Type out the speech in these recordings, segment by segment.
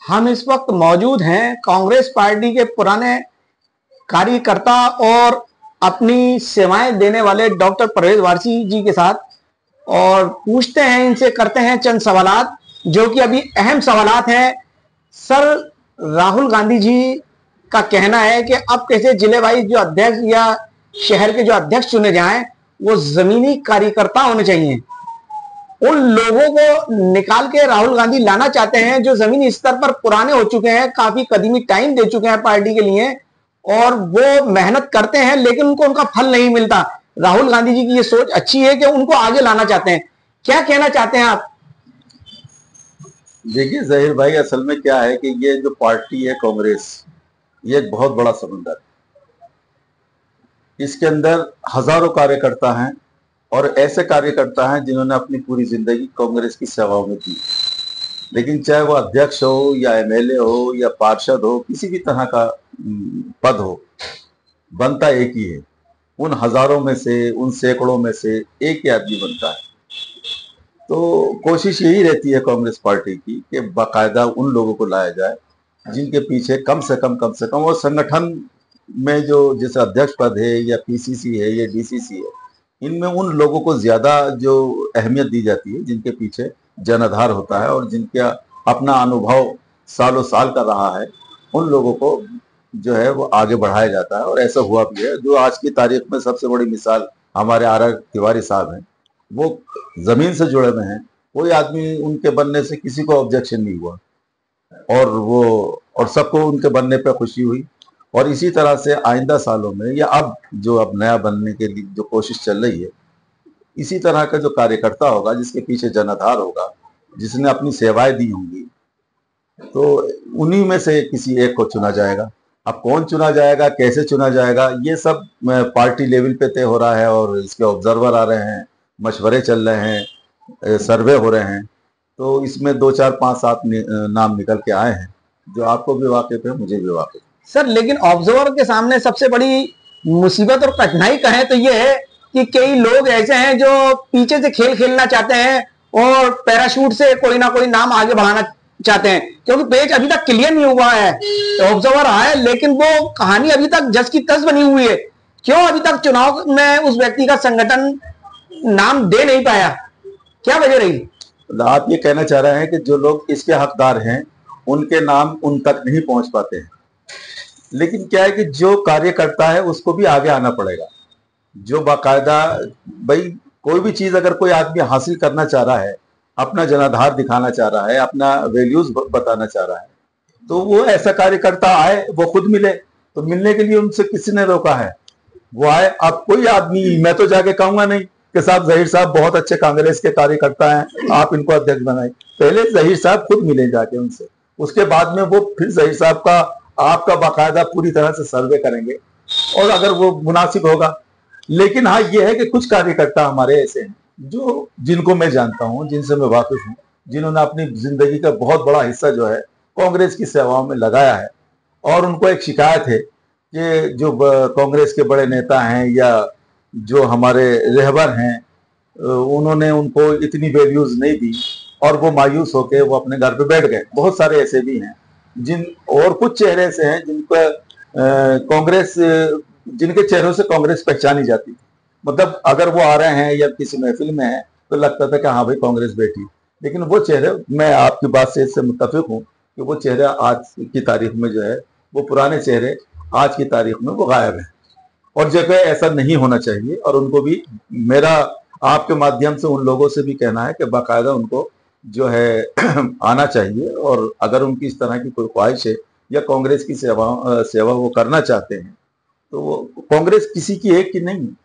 हम इस वक्त मौजूद हैं कांग्रेस पार्टी के पुराने कार्यकर्ता और अपनी सेवाएं देने वाले डॉक्टर परवेज वारसी जी के साथ, और पूछते हैं इनसे, करते हैं चंद सवालात जो कि अभी अहम सवालात हैं। सर, राहुल गांधी जी का कहना है कि अब कैसे जिले वाइज जो अध्यक्ष या शहर के जो अध्यक्ष चुने जाएं वो जमीनी कार्यकर्ता होने चाहिए। उन लोगों को निकाल के राहुल गांधी लाना चाहते हैं जो जमीनी स्तर पर पुराने हो चुके हैं, काफी कदीमी टाइम दे चुके हैं पार्टी के लिए, और वो मेहनत करते हैं लेकिन उनको उनका फल नहीं मिलता। राहुल गांधी जी की ये सोच अच्छी है कि उनको आगे लाना चाहते हैं। क्या कहना चाहते हैं आप? देखिए जहीर भाई, असल में क्या है कि ये जो पार्टी है कांग्रेस, ये एक बहुत बड़ा समंदर है। इसके अंदर हजारों कार्यकर्ता हैं और ऐसे कार्यकर्ता हैं जिन्होंने अपनी पूरी जिंदगी कांग्रेस की सेवाओं में दी। लेकिन चाहे वो अध्यक्ष हो या एमएलए हो या पार्षद हो, किसी भी तरह का पद हो, बनता एक ही है। उन हजारों में से, उन सैकड़ों में से एक ही आदमी बनता है। तो कोशिश यही रहती है कांग्रेस पार्टी की कि बाकायदा उन लोगों को लाया जाए जिनके पीछे कम से कम और संगठन में जो जैसे अध्यक्ष पद है या पीसीसी है या डीसीसी है, इनमें उन लोगों को ज्यादा जो अहमियत दी जाती है जिनके पीछे जनाधार होता है और जिनका अपना अनुभव सालों साल का रहा है, उन लोगों को जो है वो आगे बढ़ाया जाता है। और ऐसा हुआ भी है। जो आज की तारीख में सबसे बड़ी मिसाल हमारे आर तिवारी साहब हैं, वो जमीन से जुड़े हुए हैं। कोई आदमी उनके बनने से किसी को ऑब्जेक्शन नहीं हुआ और सबको उनके बनने पर खुशी हुई। और इसी तरह से आइंदा सालों में या अब नया बनने के लिए जो कोशिश चल रही है, इसी तरह का जो कार्यकर्ता होगा जिसके पीछे जनाधार होगा, जिसने अपनी सेवाएं दी होंगी, तो उन्हीं में से किसी एक को चुना जाएगा। अब कौन चुना जाएगा, कैसे चुना जाएगा, ये सब पार्टी लेवल पे तय हो रहा है और इसके ऑब्जर्वर आ रहे हैं, मशवरे चल रहे हैं, सर्वे हो रहे हैं। तो इसमें 2 4 5 7 नाम निकल के आए हैं जो आपको भी वाकिफ है, मुझे भी वाकिफ है। सर, लेकिन ऑब्जर्वर के सामने सबसे बड़ी मुसीबत और कठिनाई कहें तो ये है कि कई लोग ऐसे हैं जो पीछे से खेल खेलना चाहते हैं और पैराशूट से कोई ना कोई नाम आगे बढ़ाना चाहते हैं, क्योंकि पेज अभी तक क्लियर नहीं हुआ है। ऑब्जर्वर आए लेकिन वो कहानी अभी तक जस की तस बनी हुई है। क्यों अभी तक चुनाव में उस व्यक्ति का संगठन नाम दे नहीं पाया? क्या वजह रही? आप ये कहना चाह रहे हैं कि जो लोग इसके हकदार हैं उनके नाम उन तक नहीं पहुंच पाते हैं। लेकिन क्या है कि जो कार्यकर्ता है उसको भी आगे आना पड़ेगा। जो बाकायदा, भाई कोई भी चीज अगर कोई आदमी हासिल करना चाह रहा है, अपना जनाधार दिखाना चाह रहा है, अपना वैल्यूज बताना चाह रहा है, तो वो ऐसा कार्यकर्ता आए, वो खुद मिले। तो मिलने के लिए उनसे किसी ने रोका है? वो आए। अब कोई आदमी, मैं तो जाके कहूंगा नहीं कि साहब जहीर साहब बहुत अच्छे कांग्रेस के कार्यकर्ता हैं, आप इनको अध्यक्ष बनाए। पहले जहीर साहब खुद मिले जाके उनसे, उसके बाद में वो फिर जहीर साहब का आपका बाकायदा पूरी तरह से सर्वे करेंगे और अगर वो मुनासिब होगा। लेकिन हाँ, ये है कि कुछ कार्यकर्ता हमारे ऐसे हैं जिनको मैं जानता हूं, जिनसे मैं वाकिफ हूं, जिन्होंने अपनी जिंदगी का बहुत बड़ा हिस्सा जो है कांग्रेस की सेवाओं में लगाया है। और उनको एक शिकायत है कि जो कांग्रेस के बड़े नेता हैं या जो हमारे रहबर हैं, उन्होंने उनको इतनी वैल्यूज नहीं दी और वो मायूस होकर वो अपने घर पे बैठ गए। बहुत सारे ऐसे भी हैं और कुछ चेहरे से हैं कांग्रेस, जिनके चेहरों से कांग्रेस पहचानी जाती थी। मतलब अगर वो आ रहे हैं या किसी महफिल में है तो लगता था कि हाँ भाई कांग्रेस बैठी। लेकिन वो चेहरे, मैं आपकी बात से इससे मुत्तफिक हूँ कि वो चेहरे आज की तारीख में जो है, वो पुराने चेहरे आज की तारीख में वो गायब है। और जगह ऐसा नहीं होना चाहिए। और उनको भी मेरा आपके माध्यम से उन लोगों से भी कहना है कि बाकायदा उनको जो है आना चाहिए। और अगर उनकी इस तरह की कोई ख्वाहिश है या कांग्रेस की सेवा वो करना चाहते हैं, तो वो कांग्रेस किसी की एक की नहीं है।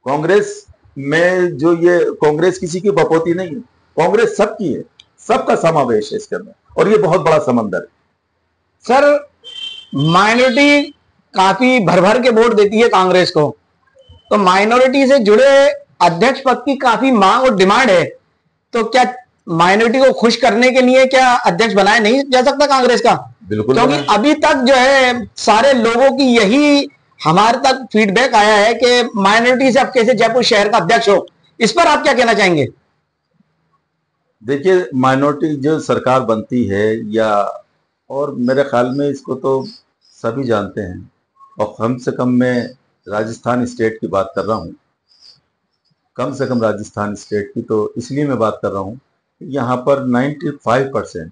कांग्रेस में जो ये कांग्रेस किसी की बपोती नहीं है, कांग्रेस सबकी है, सबका समावेश है इसके अंदर, और ये बहुत बड़ा समंदर है। सर, माइनॉरिटी काफी भर भर के वोट देती है कांग्रेस को, तो माइनॉरिटी से जुड़े अध्यक्ष पद की काफी मांग और डिमांड है। तो क्या माइनॉरिटी को खुश करने के लिए क्या अध्यक्ष बनाया नहीं जा सकता कांग्रेस का? बिल्कुल, क्योंकि अभी तक जो है सारे लोगों की यही हमारे तक फीडबैक आया है कि माइनॉरिटी से अब कैसे जयपुर शहर का अध्यक्ष हो। इस पर आप क्या कहना चाहेंगे? देखिए, माइनॉरिटी जो सरकार बनती है या और मेरे ख्याल में इसको तो सभी जानते हैं। और कम से कम मैं राजस्थान स्टेट की बात कर रहा हूँ, कम से कम राजस्थान स्टेट की तो इसलिए मैं बात कर रहा हूँ, यहाँ पर 95%,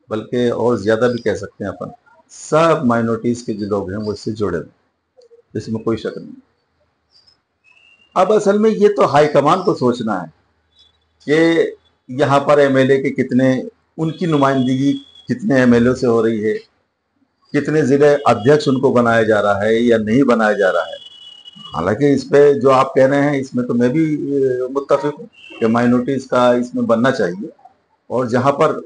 बल्कि और ज़्यादा भी कह सकते हैं अपन, सब माइनॉरिटीज़ के जो लोग हैं वो इससे जुड़े हुए, इसमें कोई शक नहीं। अब असल में ये तो हाईकमान को सोचना है कि यहाँ पर एमएलए के कितने, उनकी नुमाइंदगी कितने एमएलए से हो रही है, कितने जिले अध्यक्ष उनको बनाया जा रहा है या नहीं बनाया जा रहा है। हालांकि इस पे जो आप कह रहे हैं इसमें तो मैं भी मुत्तफिक हूँ कि माइनॉरिटीज़ का इसमें बनना चाहिए। और जहाँ पर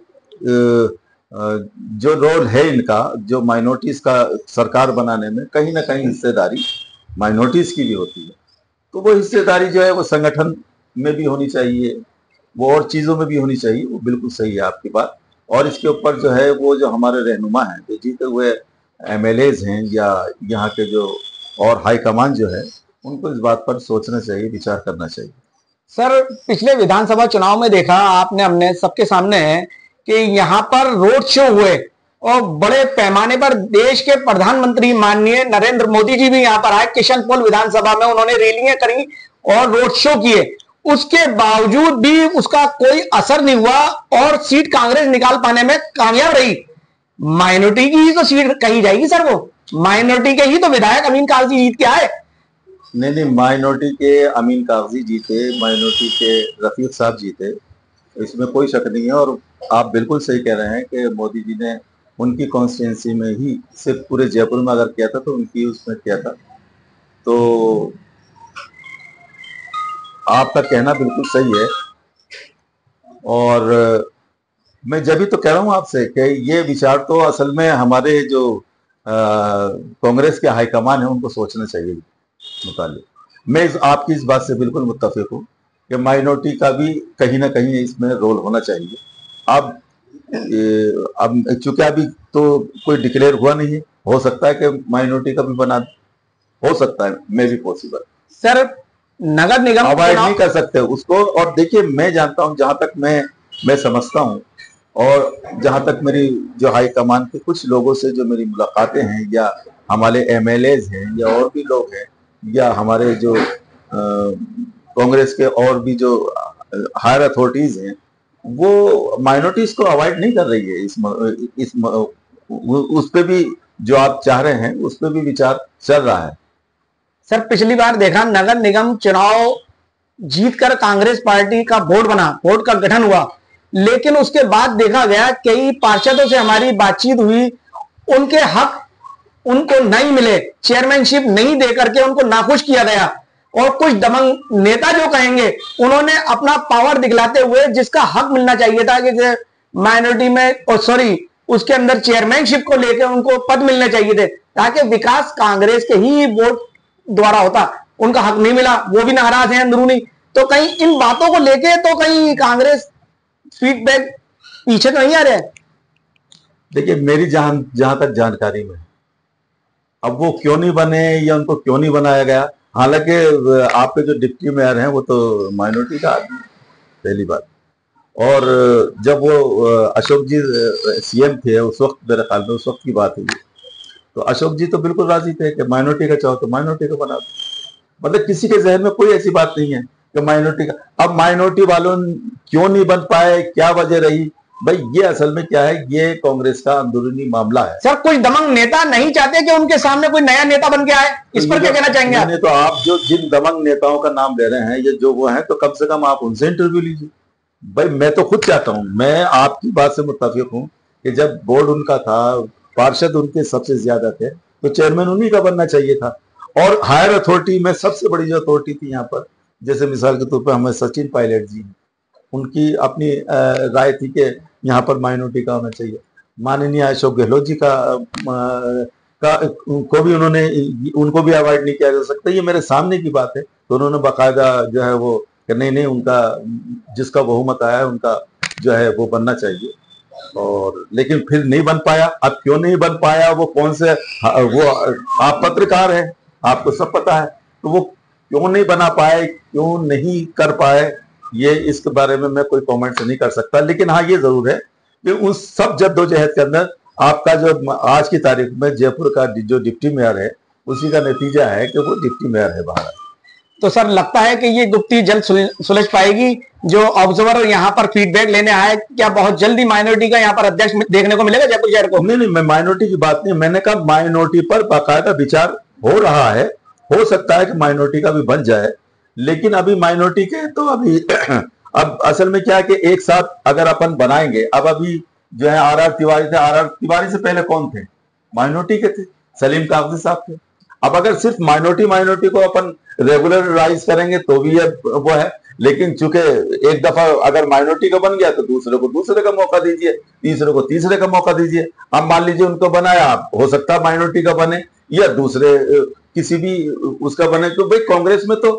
जो रोल है इनका, जो माइनॉरिटीज़ का सरकार बनाने में कहीं ना कहीं हिस्सेदारी माइनॉरिटीज़ की भी होती है, तो वो हिस्सेदारी जो है वो संगठन में भी होनी चाहिए, वो और चीज़ों में भी होनी चाहिए। वो बिल्कुल सही है आपकी बात। और इसके ऊपर जो है वो जो हमारे रहनुमा हैं, जो जीते हुए एमएलएज हैं या यहाँ के जो और हाईकमान जो है, उनको इस बात पर सोचना चाहिए, विचार करना चाहिए। सर, पिछले विधानसभा चुनाव में देखा आपने, हमने सबके सामने है कि यहाँ पर रोड शो हुए और बड़े पैमाने पर देश के प्रधानमंत्री माननीय नरेंद्र मोदी जी भी यहाँ पर आए। किशनपोल विधानसभा में उन्होंने रैलियां करी और रोड शो किए, उसके बावजूद भी उसका कोई असर नहीं हुआ और सीट कांग्रेस निकाल पाने में कामयाब रही। माइनॉरिटी की ही तो सीट कही जाएगी सर, वो माइनॉरिटी के ही तो विधायक अमीन कागजी जीत के आए। नहीं, माइनॉरिटी के अमीन कागजी जीते, माइनॉरिटी के रफीक साहब जीते, इसमें कोई शक नहीं है। और आप बिल्कुल सही कह रहे हैं कि मोदी जी ने उनकी कॉन्स्टिट्यूंसी में ही, सिर्फ पूरे जयपुर में अगर किया था तो उनकी उसमें किया था। तो आपका कहना बिल्कुल सही है। और मैं जब भी तो कह रहा हूँ आपसे कि ये विचार तो असल में हमारे जो कांग्रेस के हाईकमान है उनको सोचना चाहिए मुतालिक। मैं आपकी इस बात से बिल्कुल मुत्तफिक हूँ कि माइनॉरिटी का भी कहीं ना कहीं इसमें रोल होना चाहिए। अब चूंकि अभी तो कोई डिक्लेयर हुआ नहीं है, हो सकता है कि माइनॉरिटी का भी बना, हो सकता है, मे भी पॉसिबल। सर, नगर निगम अवॉइड नहीं कर सकते उसको। और देखिए, मैं जानता हूं, जहां तक मैं समझता हूं, और जहां तक मेरी जो हाई कमान के कुछ लोगों से जो मेरी मुलाकातें हैं, या हमारे एमएलएज हैं, या और भी लोग हैं, या हमारे जो कांग्रेस के और भी जो हायर अथॉरिटीज हैं, वो माइनॉरिटीज को अवॉइड नहीं कर रही है। उस पे भी जो आप चाह रहे हैं उस पे भी विचार चल रहा है। सर, पिछली बार देखा, नगर निगम चुनाव जीतकर कांग्रेस पार्टी का बोर्ड बना, बोर्ड का गठन हुआ, लेकिन उसके बाद देखा गया कई पार्षदों से हमारी बातचीत हुई, उनके हक उनको नहीं मिले, चेयरमैनशिप नहीं दे करके उनको नाखुश किया गया। और कुछ दबंग नेता जो कहेंगे, उन्होंने अपना पावर दिखलाते हुए जिसका हक मिलना चाहिए था कि माइनॉरिटी में, और सॉरी, उसके अंदर चेयरमैनशिप को लेकर उनको पद मिलने चाहिए थे, ताकि विकास कांग्रेस के ही वोट द्वारा होता, उनका हक नहीं मिला, वो भी नाराज हैं अंदरूनी। तो कहीं इन बातों को लेके तो कहीं कांग्रेस फीडबैक पीछे तो नहीं आ रहे हैं। देखिए, मेरी जहां तक जानकारी में, अब वो क्यों नहीं बने या उनको क्यों नहीं बनाया गया, हालांकि आपके जो डिप्टी मेयर हैं वो तो माइनॉरिटी का आदमी, पहली बात। और जब वो अशोक जी सीएम थे उस वक्त, मेरे ख्याल में उस वक्त की बात हुई, तो अशोक जी तो बिल्कुल राजी थे कि माइनॉरिटी का चाहो तो माइनॉरिटी को बना दो। मतलब किसी के जहन में कोई ऐसी बात नहीं है कि माइनॉरिटी का। अब माइनॉरिटी वालों क्यों नहीं बन पाए, क्या वजह रही, भाई ये असल में क्या है, ये कांग्रेस का अंदरूनी मामला है। सर, कुछ दबंग नेता नहीं चाहते कि उनके सामने कोई नया नेता बन के आए, इस पर क्या कहना चाहेंगे आप? तो आप जो जिन दबंग नेताओं का नाम ले रहे हैं, ये जो वो हैं, तो कम से कम आप उनसे इंटरव्यू लीजिए। भाई मैं तो खुद चाहता हूं, मैं आपकी बात से मुत्तफिक हूं कि जब बोर्ड उनका था, पार्षद उनके सबसे ज्यादा थे, तो चेयरमैन उन्हीं का बनना चाहिए था। और हायर अथॉरिटी में सबसे बड़ी जो अथॉरिटी थी यहाँ पर, जैसे मिसाल के तौर पर हमें सचिन पायलट जी, उनकी अपनी राय थी कि यहाँ पर माइनॉरिटी का होना चाहिए। माननीय अशोक गहलोत जी को भी उनको भी अवॉइड नहीं किया जा सकता, ये मेरे सामने की बात है। तो उन्होंने बाकायदा जो है वो कि नहीं, उनका जिसका बहुमत आया है उनका जो है वो बनना चाहिए। और लेकिन फिर नहीं बन पाया। अब क्यों नहीं बन पाया, वो कौन से, वो आप पत्रकार हैं, आपको सब पता है, तो वो क्यों नहीं बना पाए, क्यों नहीं कर पाए, ये इसके बारे में मैं कोई कमेंट नहीं कर सकता। लेकिन हाँ, ये जरूर है कि उस सब जद्दोजहद के अंदर आपका जो आज की तारीख में जयपुर का जो डिप्टी मेयर है, उसी का नतीजा है कि वो डिप्टी मेयर है बाहर। तो सर लगता है कि ये गुप्ती जल्द सुलझ पाएगी? जो ऑब्जर्वर यहाँ पर फीडबैक लेने आए, क्या बहुत जल्दी माइनॉरिटी का यहाँ पर अध्यक्ष देखने को मिलेगा जयपुर शहर को? नहीं नहीं, मैं माइनॉरिटी की बात नहीं, मैंने कहा माइनॉरिटी पर बाकायदा विचार हो रहा है। हो सकता है कि माइनॉरिटी का भी बन जाए, लेकिन अभी माइनॉरिटी के तो अभी अब असल में क्या है कि एक साथ अगर अपन बनाएंगे, अब अभी जो है आर तिवारी थे, आर तिवारी से पहले कौन थे? माइनॉरिटी के थे, सलीम कागजी साहब थे। अब अगर सिर्फ माइनॉरिटी को अपन रेगुलराइज करेंगे तो भी वो है, लेकिन चूंकि एक दफा अगर माइनॉरिटी का बन गया तो दूसरे को दूसरे का मौका दीजिए, तीसरे को तीसरे का मौका दीजिए। अब मान लीजिए उनको बनाया, हो सकता है माइनॉरिटी का बने या दूसरे किसी भी उसका बने। तो भाई कांग्रेस में तो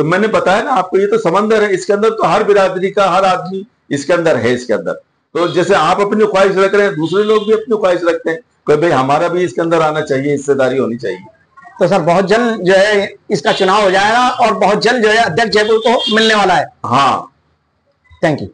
मैंने बताया ना आपको, ये तो समंदर है, इसके अंदर तो हर बिरादरी का हर आदमी इसके अंदर है। इसके अंदर तो जैसे आप अपनी ख्वाहिश रख रहे हैं, दूसरे लोग भी अपनी ख्वाहिश रखते हैं कि भाई हमारा भी इसके अंदर आना चाहिए, हिस्सेदारी होनी चाहिए। तो सर बहुत जल्द जो है इसका चुनाव हो जाएगा और बहुत जल्द जो है अध्यक्ष जयपुर को मिलने वाला है। हाँ, थैंक यू।